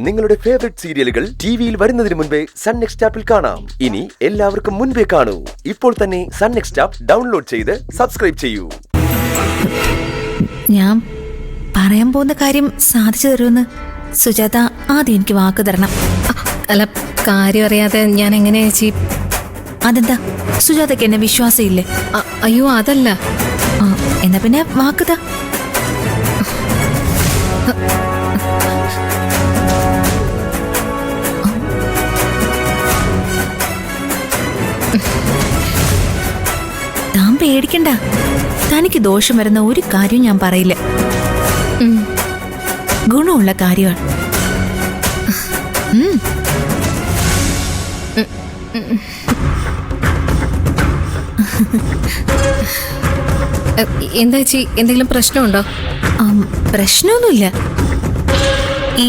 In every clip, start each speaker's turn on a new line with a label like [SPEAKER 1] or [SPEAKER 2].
[SPEAKER 1] നിങ്ങളുടെ ഫേവറേറ്റ് സീരിയലുകൾ ടിവിയിൽ വരുന്നതിന് മുൻപേ സൺ നെക്സ്റ്റ് ആപ്പിൽ കാണാം. ഇനി എല്ലാവർക്കും മുൻപേ കാണൂ. ഇപ്പോൾ തന്നെ സൺ നെക്സ്റ്റ് ആപ്പ് ഡൗൺലോഡ് ചെയ്ത് സബ്സ്ക്രൈബ് ചെയ്യൂ.
[SPEAKER 2] ഞാൻ പറയാൻ പോകുന്ന കാര്യം സാധിച്ചു തരുമെന്ന് സുജാത ആദ്യം എനിക്ക് വാക്ക് തരണം.
[SPEAKER 3] അല്ല, കാര്യം അറിയാതെ ഞാൻ എങ്ങനെ ചേച്ചി?
[SPEAKER 2] അതെന്താ, സുജാതയ്ക്ക് എന്നെ വിശ്വാസമില്ലേ?
[SPEAKER 3] അയ്യോ അതല്ല.
[SPEAKER 2] എന്നാ പിന്നെ വാക്കുതാ. താൻ പേടിക്കണ്ട, തനിക്ക് ദോഷം വരുന്ന ഒരു കാര്യവും ഞാൻ പറയില്ല. ഗുണമുള്ള കാര്യമാണ്.
[SPEAKER 3] എന്താ ചേച്ചി, എന്തെങ്കിലും പ്രശ്നമുണ്ടോ?
[SPEAKER 2] പ്രശ്നമൊന്നുമില്ല. ഈ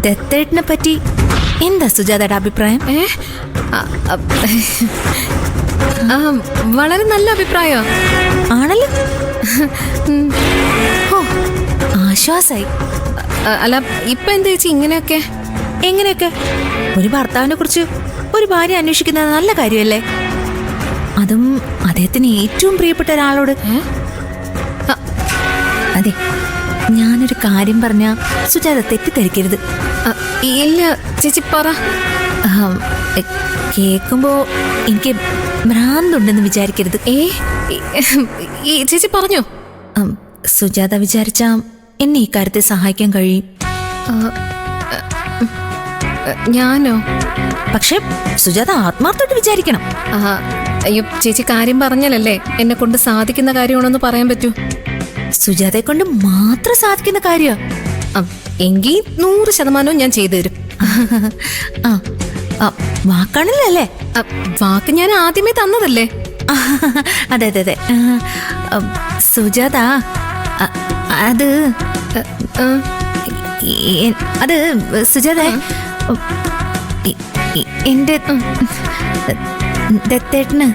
[SPEAKER 2] ദത്തേട്ടനെ പറ്റി എന്താ സുജാതയുടെ അഭിപ്രായം?
[SPEAKER 3] വളരെ നല്ല അഭിപ്രായോ?
[SPEAKER 2] ആണല്ലോ. ഓ, ആശ്വാസായി.
[SPEAKER 3] അല്ല, ഇപ്പൊ എന്താ ചേച്ചി ഇങ്ങനെയൊക്കെ?
[SPEAKER 2] എങ്ങനെയൊക്കെ? ഒരു ഭർത്താവിനെ കുറിച്ച് ഒരു ഭാര്യ അന്വേഷിക്കുന്നത് നല്ല കാര്യമല്ലേ? അതും അദ്ദേഹത്തിന് ഏറ്റവും പ്രിയപ്പെട്ട ഒരാളോട്. അതെ, ഞാനൊരു കാര്യം പറഞ്ഞ സുജാത തെറ്റിദ്ധരിക്കരുത്.
[SPEAKER 3] ഇല്ല ചേച്ചി, പറ.
[SPEAKER 2] കേൾക്കുമ്പോ എനിക്ക് ഭ്രാന്തുണ്ടെന്ന് വിചാരിക്കരുത്.
[SPEAKER 3] ചേച്ചി പറഞ്ഞോ.
[SPEAKER 2] സുജാത വിചാരിച്ച എന്നെ ഈ കാര്യത്തിൽ സഹായിക്കാൻ കഴിയും.
[SPEAKER 3] ഞാനോ?
[SPEAKER 2] പക്ഷെ സുജാത ആത്മാർത്ഥമായിട്ട് വിചാരിക്കണം.
[SPEAKER 3] അയ്യോ ചേച്ചി, കാര്യം പറഞ്ഞാലല്ലേ എന്നെ കൊണ്ട് സാധിക്കുന്ന കാര്യമാണെന്ന് പറയാൻ പറ്റൂ.
[SPEAKER 2] സുജാതയെ കൊണ്ട് മാത്രം സാധിക്കുന്ന കാര്യ
[SPEAKER 3] എങ്കിൽ 100% ഞാൻ ചെയ്തു തരും.
[SPEAKER 2] വാക്കാണല്ലോ അല്ലേ?
[SPEAKER 3] വാക്ക് ഞാൻ ആദ്യമേ തന്നതല്ലേ?
[SPEAKER 2] അതെ അതെ അതെ. സുജാത, അത് അത് സുജാത, എന്റെ ദത്തേട്ടന്